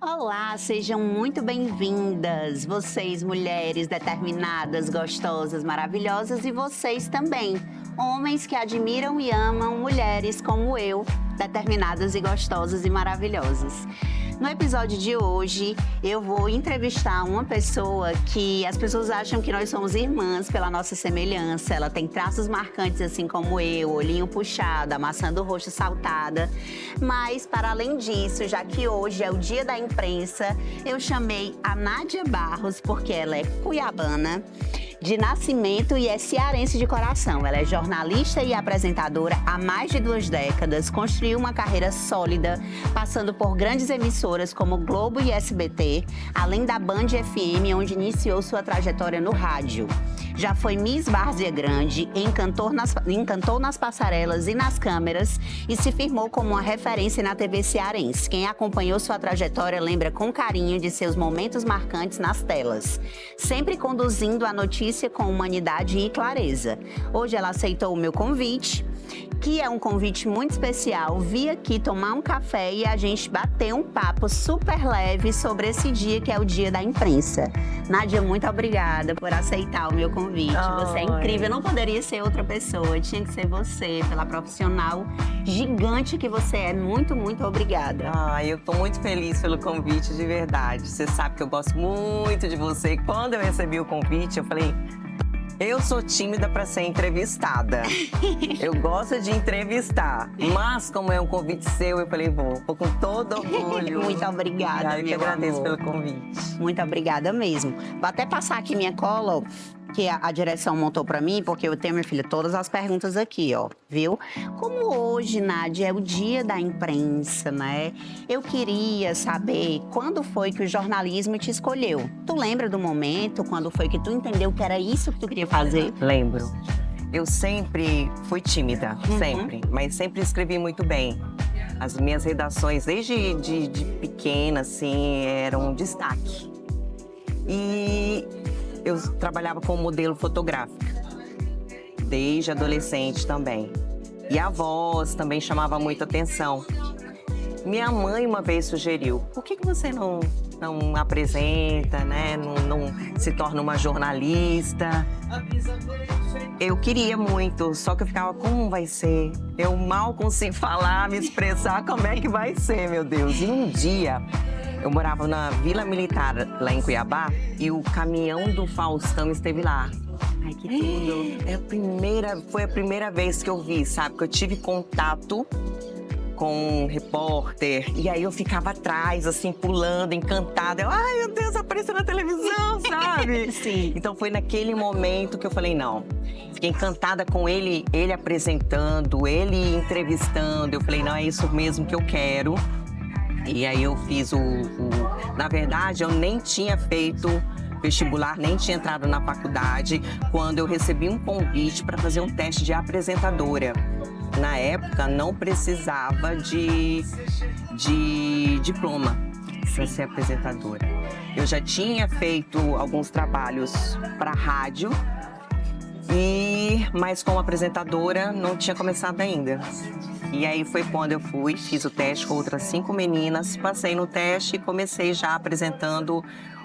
Olá, sejam muito bem-vindas, vocês mulheres determinadas, gostosas, maravilhosas e vocês também, homens que admiram e amam mulheres como eu, determinadas e gostosas e maravilhosas. No episódio de hoje, eu vou entrevistar uma pessoa que as pessoas acham que nós somos irmãs pela nossa semelhança. Ela tem traços marcantes assim como eu, olhinho puxado, a maçã do rosto saltada. Mas, para além disso, já que hoje é o dia da imprensa, eu chamei a Nádia Barros, porque ela é cuiabana de nascimento e é cearense de coração. Ela é jornalista e apresentadora há mais de 2 décadas, construiu uma carreira sólida, passando por grandes emissoras como Globo e SBT, além da Band FM, onde iniciou sua trajetória no rádio. Já foi Miss Várzea Grande, encantou nas passarelas e nas câmeras e se firmou como uma referência na TV cearense. Quem acompanhou sua trajetória lembra com carinho de seus momentos marcantes nas telas, sempre conduzindo a notícia com humanidade e clareza. Hoje ela aceitou o meu convite, que é um convite muito especial. Vi aqui tomar um café e a gente bater um papo super leve sobre esse dia que é o Dia da Imprensa. Nádia, muito obrigada por aceitar o meu convite. Você é incrível, não poderia ser outra pessoa, tinha que ser você, pela profissional gigante que você é. Muito, muito obrigada. Eu tô muito feliz pelo convite, de verdade. Você sabe que eu gosto muito de você. Quando eu recebi o convite, eu falei... Eu sou tímida para ser entrevistada. Eu gosto de entrevistar. Mas, como é um convite seu, eu falei, vou com todo orgulho. Muito obrigada, eu que agradeço pelo convite. Muito obrigada mesmo. Vou até passar aqui minha cola, ó, que a direção montou para mim, porque eu tenho, minha filha, todas as perguntas aqui, ó, viu? Como hoje, Nádia, é o Dia da Imprensa, né? Eu queria saber quando foi que o jornalismo te escolheu. Tu lembra do momento, quando foi que tu entendeu que era isso que tu queria fazer? Lembro. Eu sempre fui tímida, sempre. Mas sempre escrevi muito bem. As minhas redações, desde de pequena, assim, eram um destaque. E... eu trabalhava como modelo fotográfica, desde adolescente também. E a voz também chamava muita atenção. Minha mãe uma vez sugeriu, por que você não apresenta, né? Não se torna uma jornalista? Eu queria muito, só que eu ficava, como vai ser? Eu mal consigo falar, me expressar, como é que vai ser, meu Deus? E um dia... eu morava na Vila Militar, lá em Cuiabá, e o caminhão do Faustão esteve lá. Ai, que tudo! Foi a primeira vez que eu vi, sabe? Que eu tive contato com um repórter. E aí eu ficava atrás, assim, pulando, encantada. Ai, meu Deus, apareceu na televisão, sabe? Sim. Então foi naquele momento que eu falei, não. Fiquei encantada com ele apresentando, ele entrevistando. Eu falei, não, é isso mesmo que eu quero. E aí eu fiz na verdade, eu nem tinha feito vestibular, nem tinha entrado na faculdade, quando eu recebi um convite para fazer um teste de apresentadora. Na época, não precisava de diploma para ser apresentadora. Eu já tinha feito alguns trabalhos para rádio, mas como apresentadora não tinha começado ainda. E aí foi quando eu fiz o teste com outras 5 meninas, passei no teste e comecei já apresentando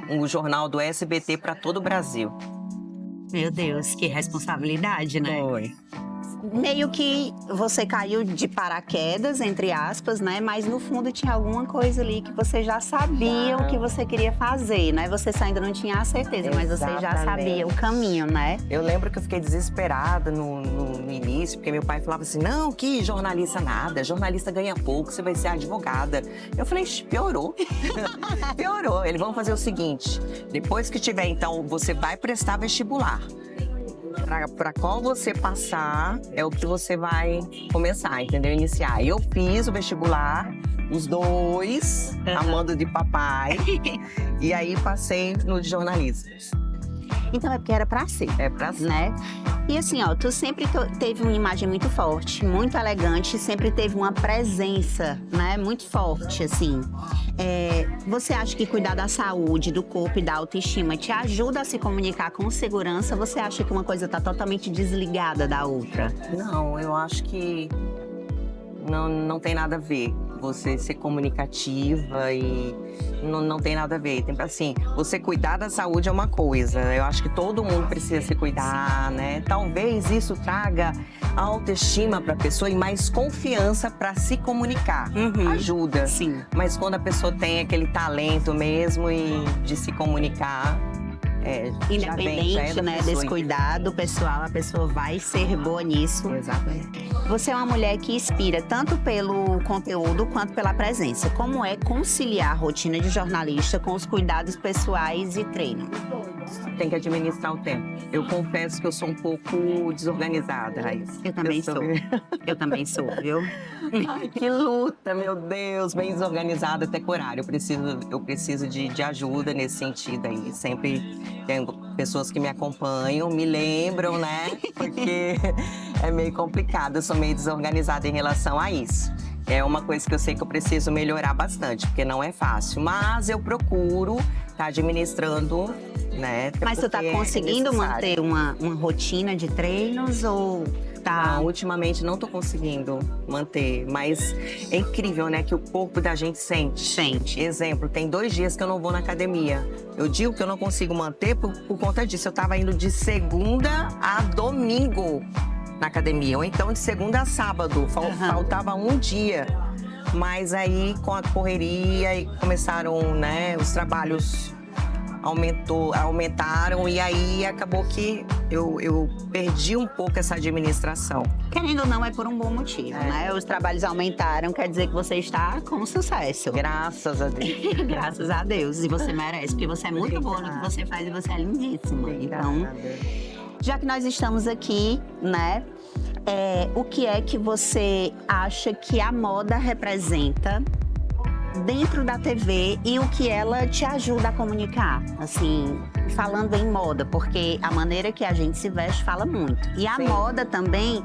um jornal do SBT para todo o Brasil. Meu Deus, que responsabilidade, né? Foi. Meio que você caiu de paraquedas, entre aspas, né? Mas no fundo tinha alguma coisa ali que você já sabia o que você queria fazer, né? Você só ainda não tinha a certeza, mas você já sabia o caminho, né? Eu lembro que eu fiquei desesperada no início, porque meu pai falava assim, não, que jornalista nada, jornalista ganha pouco, você vai ser advogada. Eu falei, piorou. Piorou. Eles vão fazer o seguinte, depois que tiver, então, você vai prestar vestibular. Para qual você passar, é o que você vai começar, entendeu? Iniciar. Eu fiz o vestibular, os 2, a mando de papai, e aí passei no de jornalismo. Então é porque era pra ser. É pra ser. Né? E assim, ó, tu sempre teve uma imagem muito forte, muito elegante, sempre teve uma presença, né, muito forte, assim. Você acha que cuidar da saúde, do corpo e da autoestima te ajuda a se comunicar com segurança? Você acha que uma coisa tá totalmente desligada da outra? Não, eu acho que não tem nada a ver. você ser comunicativa e não tem nada a ver. Tem, assim, você cuidar da saúde é uma coisa. Eu acho que todo mundo precisa se cuidar, né? Talvez isso traga autoestima para a pessoa e mais confiança para se comunicar. Ajuda. Sim. Mas quando a pessoa tem aquele talento mesmo e de se comunicar, independente, né, desse cuidado pessoal, a pessoa vai ser boa nisso. Exatamente. Você é uma mulher que inspira tanto pelo conteúdo quanto pela presença. Como é conciliar a rotina de jornalista com os cuidados pessoais e treino? Tem que administrar o tempo. Eu confesso que eu sou um pouco desorganizada, Raíssa. Eu também sou. Eu também sou, viu? Ai, que luta, meu Deus, bem desorganizada até com horário. Eu preciso de ajuda nesse sentido aí. Sempre tenho pessoas que me acompanham, me lembram, né? Porque é meio complicado, eu sou meio desorganizada em relação a isso. É uma coisa que eu sei que eu preciso melhorar bastante, porque não é fácil. Mas eu procuro estar administrando, né? Mas você está conseguindo manter uma rotina de treinos ou tá? Não, ultimamente não tô conseguindo manter, mas é incrível, né, que o corpo da gente sente. Sente. Exemplo, tem 2 dias que eu não vou na academia. Eu digo que eu não consigo manter por conta disso. Eu tava indo de segunda a domingo na academia, ou então de segunda a sábado. Faltava um dia. Mas aí, com a correria, e começaram, né, os trabalhos aumentaram e aí acabou que eu perdi um pouco essa administração. Querendo ou não, é por um bom motivo, né? Os trabalhos aumentaram, quer dizer que você está com sucesso. Graças a Deus. Graças a Deus. E você merece, porque você é muito boa no que você faz e você é lindíssima. Então, já que nós estamos aqui, né? O que é que você acha que a moda representa dentro da TV e o que ela te ajuda a comunicar, assim, falando em moda, porque a maneira que a gente se veste fala muito. E a moda também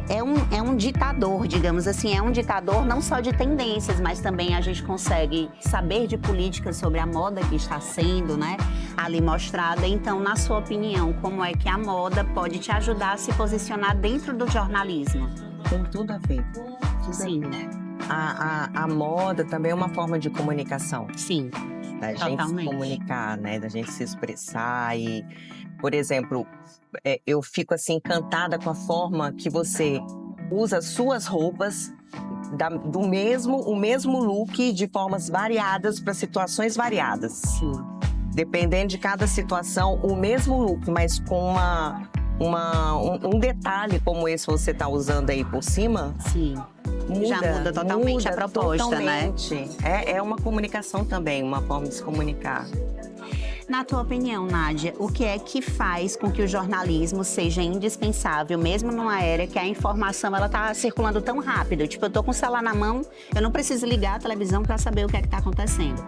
é um ditador, digamos assim, é um ditador não só de tendências, mas também a gente consegue saber de políticas sobre a moda que está sendo, né, ali mostrada. Então, na sua opinião, como é que a moda pode te ajudar a se posicionar dentro do jornalismo? Tem tudo a ver. Sim, né? A moda também é uma forma de comunicação. Sim, Da gente se comunicar, né? Da gente se expressar e, por exemplo, eu fico assim encantada com a forma que você usa suas roupas o mesmo look de formas variadas para situações variadas. Sim. Dependendo de cada situação, o mesmo look, mas com um detalhe como esse que você está usando aí por cima. Sim. Já muda totalmente a proposta, totalmente, né? É uma comunicação também, uma forma de se comunicar. Na tua opinião, Nádia, o que é que faz com que o jornalismo seja indispensável, mesmo numa era que a informação ela tá circulando tão rápido? Tipo, eu tô com o celular na mão, eu não preciso ligar a televisão para saber o que é que tá acontecendo.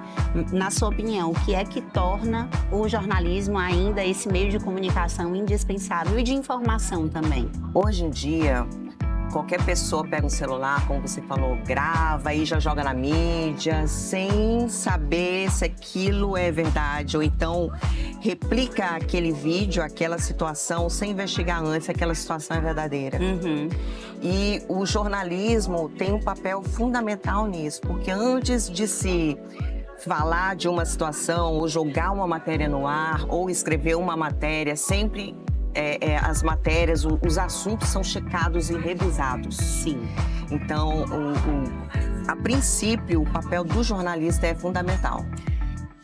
Na sua opinião, o que é que torna o jornalismo ainda esse meio de comunicação indispensável e de informação também? Hoje em dia, qualquer pessoa pega um celular, como você falou, grava e já joga na mídia, sem saber se aquilo é verdade. Ou então replica aquele vídeo, aquela situação, sem investigar antes se aquela situação é verdadeira. E o jornalismo tem um papel fundamental nisso, porque antes de se falar de uma situação, ou jogar uma matéria no ar, ou escrever uma matéria, sempre as matérias, os assuntos são checados e revisados. Sim. Então, a princípio, o papel do jornalista é fundamental.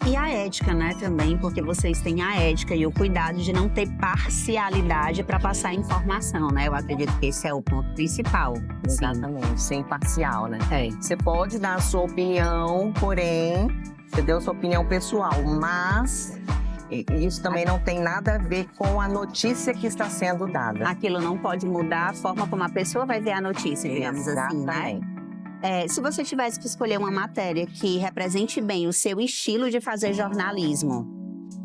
E a ética, né, também, porque vocês têm a ética e o cuidado de não ter parcialidade para passar informação, né? Eu acredito que esse é o ponto principal. Exatamente, ser imparcial, né? É. Você pode dar a sua opinião, porém, você deu a sua opinião pessoal, mas isso também não tem nada a ver com a notícia que está sendo dada. Aquilo não pode mudar a forma como a pessoa vai ver a notícia, digamos assim, né? Se você tivesse que escolher uma matéria que represente bem o seu estilo de fazer jornalismo,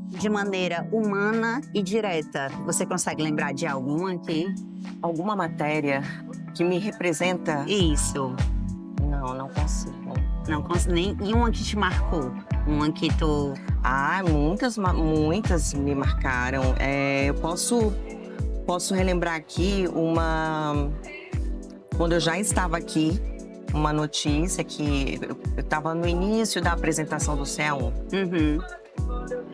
de maneira humana e direta, você consegue lembrar de alguma aqui? Alguma matéria que me representa? Isso. Não consigo. Não consigo nem. E uma que te marcou? Uma que tu... Muitas me marcaram. Eu posso relembrar aqui uma... Quando eu já estava aqui, uma notícia que eu estava no início da apresentação do CEA1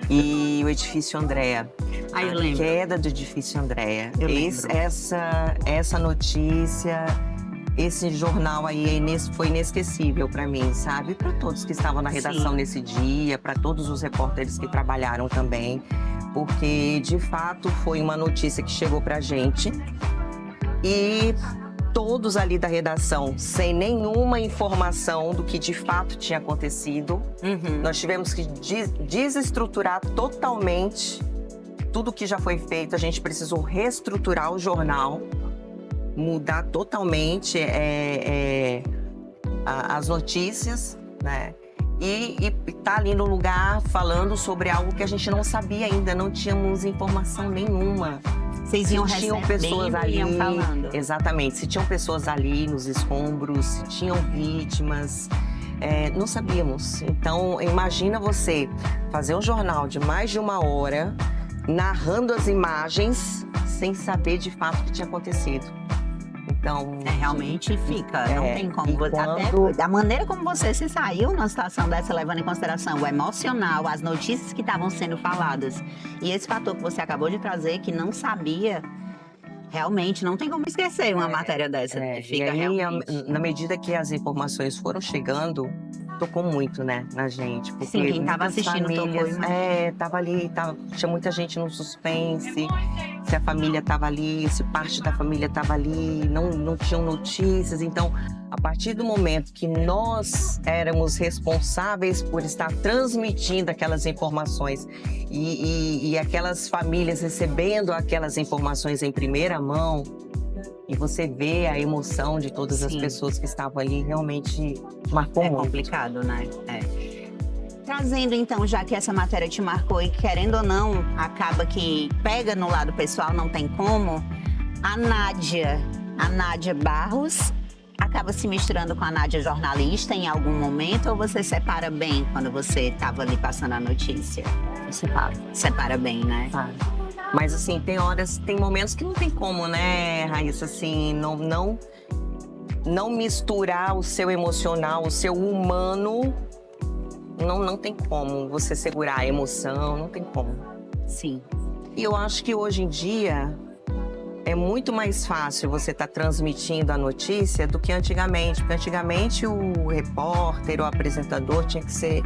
e o edifício Andréa. Ah, eu A lembro. queda do edifício Andréa. Eu lembro. Essa notícia, esse jornal aí foi inesquecível para mim, sabe? Para todos que estavam na redação Sim. nesse dia, para todos os repórteres que trabalharam também, porque de fato foi uma notícia que chegou pra gente e todos ali da redação, sem nenhuma informação do que de fato tinha acontecido, nós tivemos que desestruturar totalmente tudo que já foi feito. A gente precisou reestruturar o jornal, mudar totalmente as notícias, né? E tá ali no lugar falando sobre algo que a gente não sabia ainda, não tínhamos informação nenhuma. Vocês iam Se tinham recebendo pessoas e ali, iam falando. exatamente, se tinham pessoas ali nos escombros, se tinham vítimas, não sabíamos. Então, imagina você fazer um jornal de mais de 1 hora, narrando as imagens, sem saber de fato o que tinha acontecido. Então, Realmente fica, não tem como. e quando- Até a maneira como você se saiu numa situação dessa, levando em consideração o emocional, as notícias que estavam sendo faladas e esse fator que você acabou de trazer, que não sabia, realmente não tem como esquecer uma matéria dessa. E Fica aí, realmente. na medida que as informações foram chegando, tocou muito, né, na gente. Porque Sim, quem tava muitas assistindo tocou, famílias, imagina. tava ali, tinha muita gente no suspense, se a família tava ali, se parte da família tava ali, não tinham notícias. Então, a partir do momento que nós éramos responsáveis por estar transmitindo aquelas informações e aquelas famílias recebendo aquelas informações em primeira mão, e você vê a emoção de todas as Sim. pessoas que estavam ali, realmente marcou É muito. complicado, né? Trazendo então, já que essa matéria te marcou e querendo ou não, acaba que pega no lado pessoal, não tem como, a Nádia Barros, acaba se misturando com a Nádia jornalista em algum momento, ou você separa bem quando você estava ali passando a notícia? Separa bem, né? Sabe? Mas assim, tem momentos que não tem como, né, Raíssa, assim, não misturar o seu emocional, o seu humano, não tem como você segurar a emoção, não tem como. Sim. E eu acho que hoje em dia é muito mais fácil você estar transmitindo a notícia do que antigamente. Porque antigamente o repórter, o apresentador tinha que ser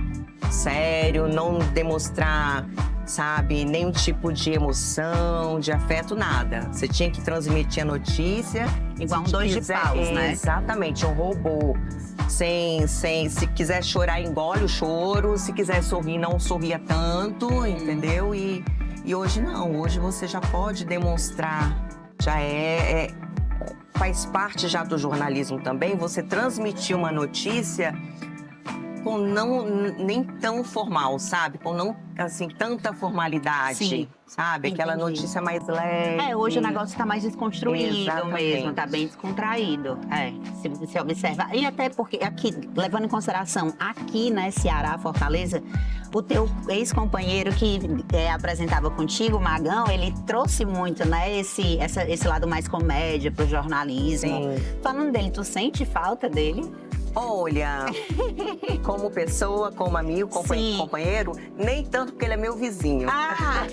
sério, não demonstrar, sabe, nenhum tipo de emoção, de afeto, nada. Você tinha que transmitir a notícia. Igual um Se dois de quiser- paus, né? Exatamente, um robô. Se quiser chorar, engole o choro. Se quiser sorrir, não sorria tanto, entendeu? E hoje não, hoje você já pode demonstrar, já faz parte já do jornalismo também, você transmitir uma notícia com nem tão formal, sabe? Com não, assim, tanta formalidade, Sim, sabe? Aquela entendi. notícia mais leve. Hoje o negócio tá mais desconstruído Exatamente. mesmo, tá bem descontraído. Se você observar. E até porque aqui, levando em consideração, aqui, né, Ceará, Fortaleza, o teu ex-companheiro que apresentava contigo, o Magão, ele trouxe muito, né, esse lado mais comédia pro jornalismo. Sim. Falando dele, tu sente falta dele? Olha, como pessoa, como amigo, Sim. companheiro, nem tanto porque ele é meu vizinho. Ah!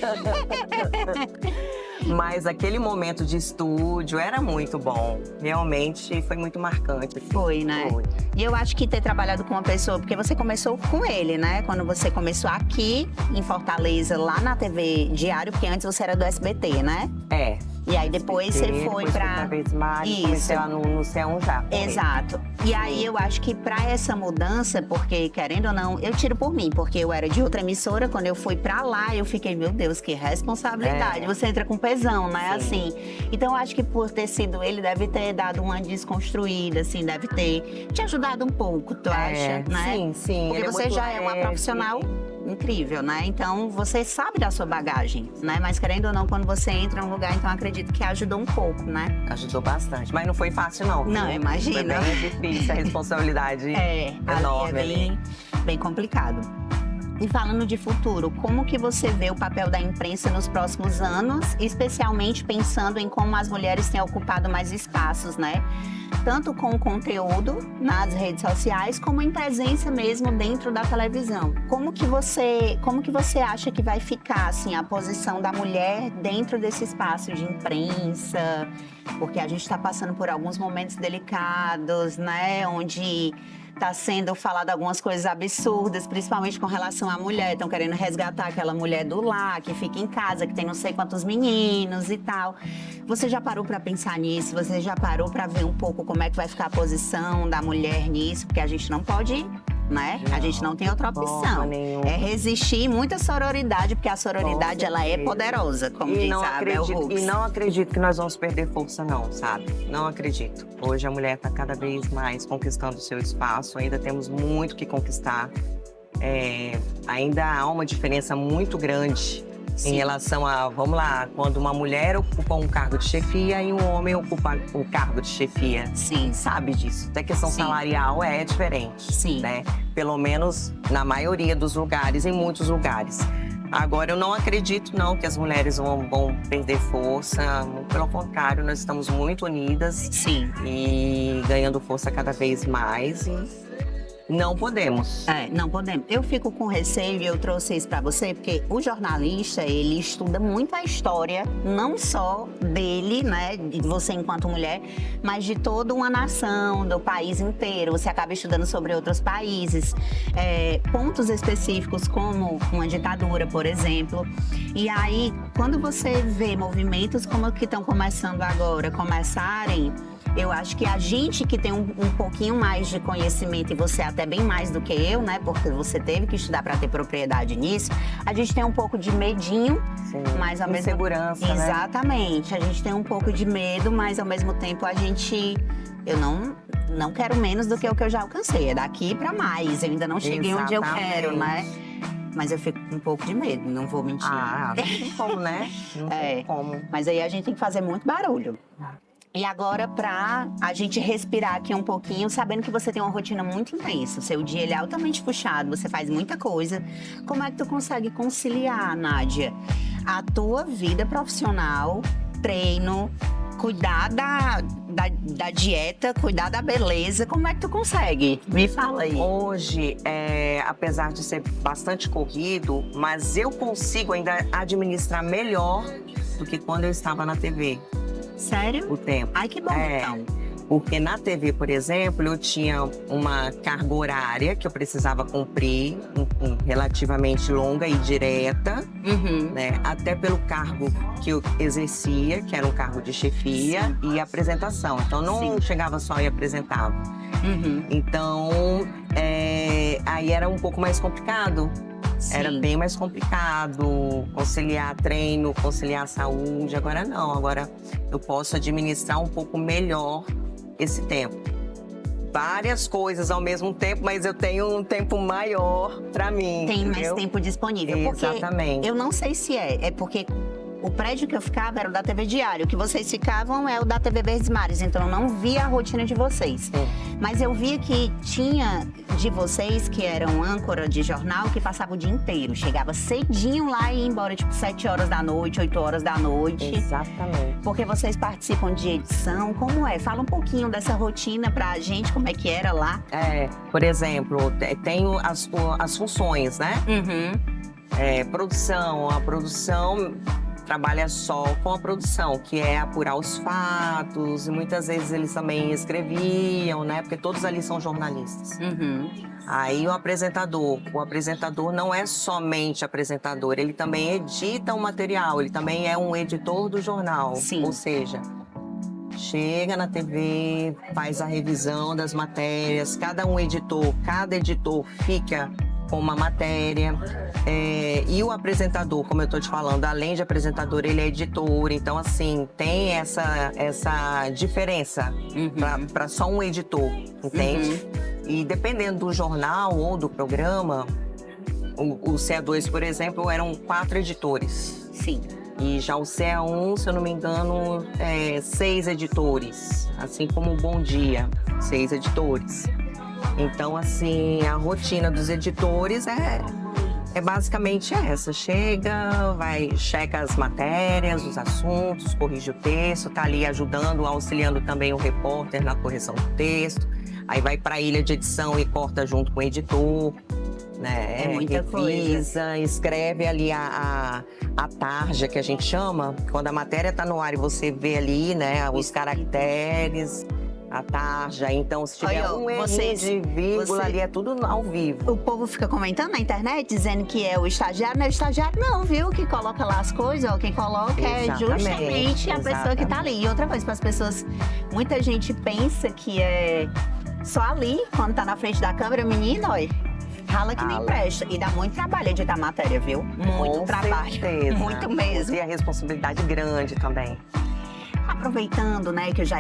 Mas aquele momento de estúdio era muito bom. Realmente foi muito marcante. assim. Foi, né? Foi. E eu acho que ter trabalhado com uma pessoa, porque você começou com ele, né? Quando você começou aqui em Fortaleza, lá na TV Diário, porque antes você era do SBT, né? É. E aí depois você foi depois pra. Fui pra Vez Mais, Isso. comecei lá no C1 já. Exato. E aí eu acho que pra essa mudança, porque querendo ou não, eu tiro por mim, porque eu era de outra emissora, quando eu fui pra lá, eu fiquei, meu Deus, que responsabilidade. É. Você entra com pesão, né? Sim. Assim. Então eu acho que por ter sido ele, deve ter dado uma desconstruída, assim, deve ter te ajudado um pouco, tu acha, né? Sim, sim. Porque ele é você muito já é uma leve. profissional incrível, né? Então você sabe da sua bagagem, né? Mas querendo ou não, quando você entra num lugar, então acredito que ajudou um pouco, né? Ajudou bastante. Mas não foi fácil, não. Não, viu? imagina. Foi bem difícil, a responsabilidade Ali enorme é ali. bem complicado. E falando de futuro, como que você vê o papel da imprensa nos próximos anos, especialmente pensando em como as mulheres têm ocupado mais espaços, né? Tanto com o conteúdo nas redes sociais, como em presença mesmo dentro da televisão. Como que você acha que vai ficar assim, a posição da mulher dentro desse espaço de imprensa? Porque a gente está passando por alguns momentos delicados, né? Onde está sendo falado algumas coisas absurdas, principalmente com relação à mulher. Estão querendo resgatar aquela mulher do lar, que fica em casa, que tem não sei quantos meninos e tal. Você já parou para pensar nisso? Você já parou para ver um pouco como é que vai ficar a posição da mulher nisso? Porque a gente não pode, né? A gente não tem outra opção. É resistir, muita sororidade, porque a sororidade, ela é poderosa, como diz a Bell Hooks. E não acredito que nós vamos perder força, não, sabe? Não acredito. Hoje a mulher está cada vez mais conquistando o seu espaço, ainda temos muito que conquistar. Ainda há uma diferença muito grande. Sim. Em relação a, vamos lá, quando uma mulher ocupa um cargo de chefia e um homem ocupa o cargo de chefia. Sim. Sabe disso. Até questão salarial é diferente. Sim. Né? Pelo menos na maioria dos lugares, em muitos lugares. Agora, eu não acredito, não, que as mulheres vão perder força. Pelo contrário, nós estamos muito unidas. Sim. E ganhando força cada vez mais. Não podemos. Não podemos. Eu fico com receio e eu trouxe isso para você, porque o jornalista, ele estuda muito a história, não só dele, né, de você enquanto mulher, mas de toda uma nação, do país inteiro. Você acaba estudando sobre outros países, pontos específicos como uma ditadura, por exemplo. E aí, quando você vê movimentos como o que estão começando agora, começarem, eu acho que a gente que tem um pouquinho mais de conhecimento, e você até bem mais do que eu, né? Porque você teve que estudar para ter propriedade nisso. A gente tem um pouco de medinho, sim, mas ao mesmo tempo... Insegurança, né? Exatamente. A gente tem um pouco de medo, mas ao mesmo tempo a gente... Eu não quero menos do que o que eu já alcancei. É daqui para mais. Eu ainda não cheguei onde eu quero, né? Mas eu fico com um pouco de medo, não vou mentir. Não tem como, né? Não tem como. Mas aí a gente tem que fazer muito barulho. E agora, pra a gente respirar aqui um pouquinho, sabendo que você tem uma rotina muito intensa, o seu dia ele é altamente puxado, você faz muita coisa. Como é que tu consegue conciliar, Nádia, a tua vida profissional, treino, cuidar da dieta, cuidar da beleza? Como é que tu consegue? Me fala aí. Hoje, apesar de ser bastante corrido, mas eu consigo ainda administrar melhor do que quando eu estava na TV. Sério? O tempo. Ai, que bom, então. Porque na TV, por exemplo, eu tinha uma carga horária que eu precisava cumprir, relativamente longa e direta, né? Até pelo cargo que eu exercia, que era um cargo de chefia e apresentação. Então, não chegava só e apresentava. Então, aí era um pouco mais complicado. Sim. Era bem mais complicado conciliar treino, conciliar saúde. Agora não, agora eu posso administrar um pouco melhor esse tempo. Várias coisas ao mesmo tempo, mas eu tenho um tempo maior para mim. Tem mais tempo disponível. Exatamente. Eu não sei se é porque o prédio que eu ficava era o da TV Diário. O que vocês ficavam é o da TV Verdes Mares. Então, eu não via a rotina de vocês. Mas eu via que tinha de vocês que eram âncora de jornal que passava o dia inteiro. Chegava cedinho lá e ia embora, tipo, 7 horas da noite, 8 horas da noite. Exatamente. Porque vocês participam de edição. Como é? Fala um pouquinho dessa rotina pra gente, como é que era lá. Por exemplo, tenho as funções, né? Produção. A produção trabalha só com a produção, que é apurar os fatos. E muitas vezes eles também escreviam, né? Porque todos ali são jornalistas. Aí o apresentador não é somente apresentador, ele também edita o material, ele também é um editor do jornal. Sim. Ou seja, chega na TV, faz a revisão das matérias, cada editor fica com uma matéria. E o apresentador, como eu estou te falando, além de apresentador, ele é editor. Então, assim, tem essa diferença para só um editor, entende? E dependendo do jornal ou do programa, o CA2, por exemplo, eram 4 editores. Sim. E já o CA1, se eu não me engano, 6 editores. Assim como o Bom Dia, 6 editores. Então, assim, a rotina dos editores É basicamente essa. Chega, checa as matérias, os assuntos, corrige o texto, tá ali ajudando, auxiliando também o repórter na correção do texto. Aí vai para a ilha de edição e corta junto com o editor, né? É muita Revisa, escreve ali a tarja que a gente chama. Quando a matéria tá no ar e você vê ali, né, os caracteres, a tarja. Então, se tiver Olha, um errinho de vírgula ali, é tudo ao vivo. O povo fica comentando na internet, dizendo que é o estagiário. Não é o estagiário não, viu? Que coloca lá as coisas, ó. Quem coloca é justamente a pessoa que tá ali. E outra coisa, para as pessoas, muita gente pensa que é só ali, quando tá na frente da câmera, menino, olha, rala que nem presta. E dá muito trabalho editar matéria, viu? Muito trabalho. Certeza. Muito mesmo. E a responsabilidade grande também. Aproveitando, né, que eu já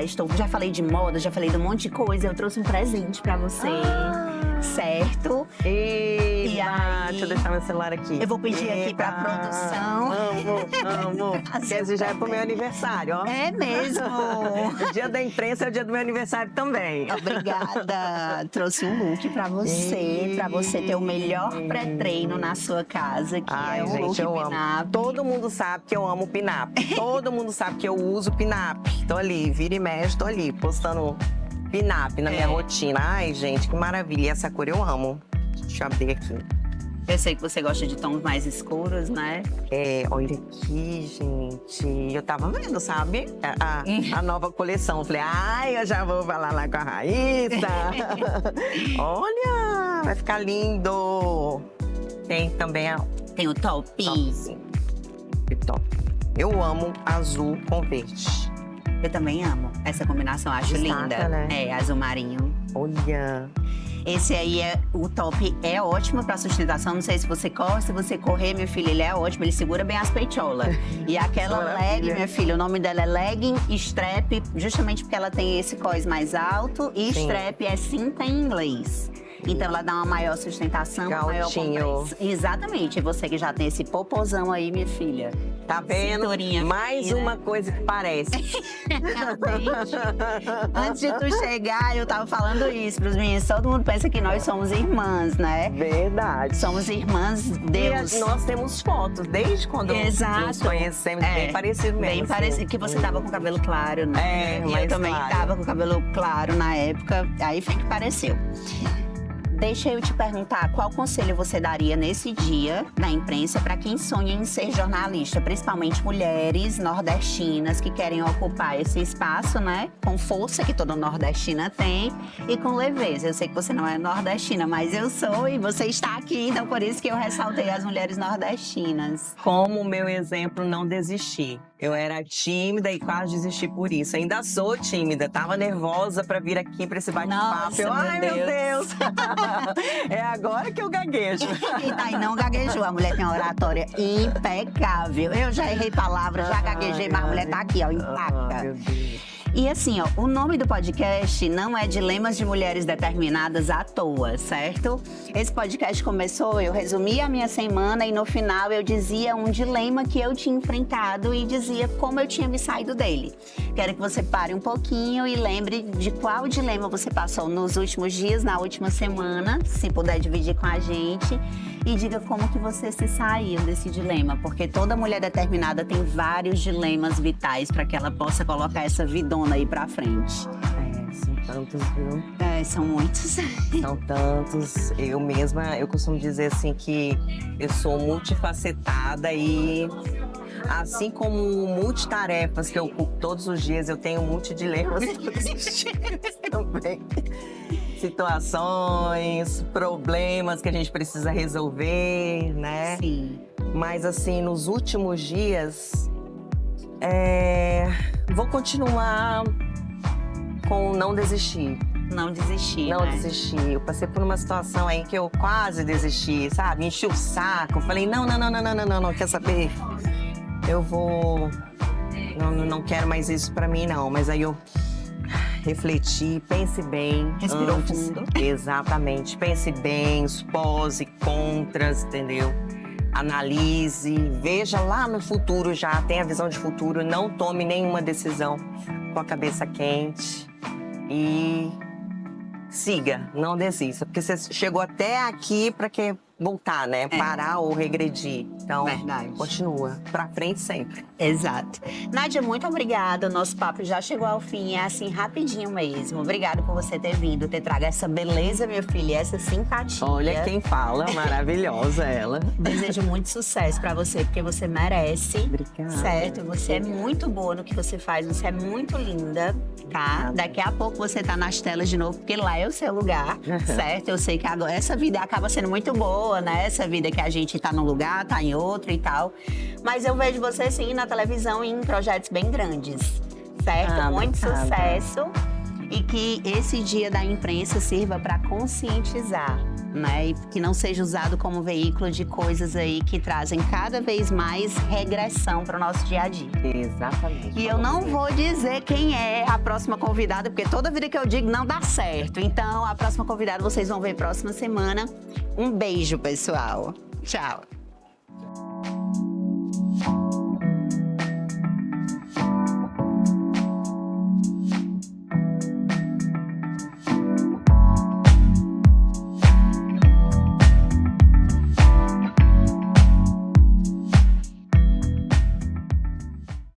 falei de moda, já falei de um monte de coisa, eu trouxe um presente pra você, certo? E aí, deixa eu deixar meu celular aqui. Eu vou pedir aqui pra produção. Amo. Esse já é pro meu aniversário, ó. É mesmo? O dia da imprensa é o dia do meu aniversário também. Obrigada. Trouxe um look pra você ter o melhor pré-treino na sua casa, que é um look pin-up. Todo mundo sabe que eu amo pin-up. Todo mundo sabe que eu uso pin-up. Tô ali, vira e mexe, tô ali, postando pin-up na minha rotina. Ai, gente, que maravilha. E essa cor eu amo. Deixa eu abrir aqui. Eu sei que você gosta de tons mais escuros, né? Olha aqui, gente. Eu tava vendo, sabe? A nova coleção. Falei, eu já vou falar lá com a Raíssa. Olha, vai ficar lindo. Tem também Tem o top. Top. Eu amo azul com verde. Eu também amo essa combinação, acho linda. Né? É, azul marinho. Olha. Esse aí, o top é ótimo pra sustentação. Não sei se você corre, se você correr, minha filha, ele é ótimo. Ele segura bem as peitolas. E aquela legging, minha filha, o nome dela é legging strap, justamente porque ela tem esse cós mais alto. E strap é cinta em inglês. Então ela dá uma maior sustentação, uma maior compressão. Exatamente. E você que já tem esse popozão aí, minha filha. Tá vendo? Cinturinha mais fina. Uma coisa que parece. Antes de tu chegar, eu tava falando isso pros meninos. Todo mundo pensa que nós somos irmãs, né? Verdade. Somos irmãs, Deus. E nós temos fotos, desde quando nos conhecemos, bem parecido mesmo. Bem parecido, que você tava com cabelo claro, né? E eu também tava com cabelo claro na época, aí foi que pareceu. Deixa eu te perguntar, qual conselho você daria nesse dia na imprensa para quem sonha em ser jornalista, principalmente mulheres nordestinas que querem ocupar esse espaço, né? Com força, que toda nordestina tem, e com leveza. Eu sei que você não é nordestina, mas eu sou e você está aqui, então por isso que eu ressaltei as mulheres nordestinas. Como meu exemplo, não desistir. Eu era tímida e quase desisti por isso. Ainda sou tímida, tava nervosa para vir aqui para esse bate-papo. Ai, meu Deus! É agora que eu gaguejo. E não gaguejou, a mulher tem uma oratória impecável. Eu já errei palavras, já gaguejei, mas a mulher tá aqui, ó, intacta. Meu Deus. E assim, ó, o nome do podcast não é Dilemas de Mulheres Determinadas à toa, certo? Esse podcast começou, eu resumi a minha semana e no final eu dizia um dilema que eu tinha enfrentado e dizia como eu tinha me saído dele. Quero que você pare um pouquinho e lembre de qual dilema você passou nos últimos dias, na última semana, se puder dividir com a gente. E diga como que você se saiu desse dilema, porque toda mulher determinada tem vários dilemas vitais para que ela possa colocar essa vidona aí pra frente. São tantos, viu? São muitos. São tantos. Eu mesma, eu costumo dizer assim que eu sou multifacetada e assim como multitarefas que eu ocupo todos os dias, eu tenho multidilemas todos os dias também. Situações, problemas que a gente precisa resolver, né? Sim. Mas assim, nos últimos dias, vou continuar com não desistir. Não desistir, Não né? desistir. Eu passei por uma situação aí que eu quase desisti, sabe? Enchi o saco. Falei, não, quer saber? Eu vou... Não quero mais isso pra mim, não. Mas aí eu refleti, pense bem. Respirou fundo. Exatamente. Pense bem, os pós e contras, entendeu? Analise, veja lá no futuro já, tenha visão de futuro. Não tome nenhuma decisão com a cabeça quente. E siga, não desista. Porque você chegou até aqui para que voltar, né? Parar ou regredir. Então, Verdade. continua. Pra frente sempre. Exato. Nádia, muito obrigada. O nosso papo já chegou ao fim. É assim, rapidinho mesmo. Obrigada por você ter vindo, ter trago essa beleza, meu filho, e essa simpatia. Olha quem fala, maravilhosa ela. Desejo muito sucesso pra você, porque você merece. Obrigada. Certo? Você é muito boa no que você faz, você é muito linda, tá? Daqui a pouco você tá nas telas de novo, porque lá é o seu lugar, certo? Eu sei que agora essa vida acaba sendo muito boa, né? Essa vida que a gente tá num lugar, tá em outro e tal. Mas eu vejo você, sim, na televisão em projetos bem grandes, certo? Muito obrigada. sucesso. E que esse dia da imprensa sirva para conscientizar, né? E que não seja usado como veículo de coisas aí que trazem cada vez mais regressão para o nosso dia a dia. Exatamente. E eu não vou dizer quem é a próxima convidada, porque toda vida que eu digo não dá certo. Então, a próxima convidada vocês vão ver próxima semana. Um beijo, pessoal. Tchau.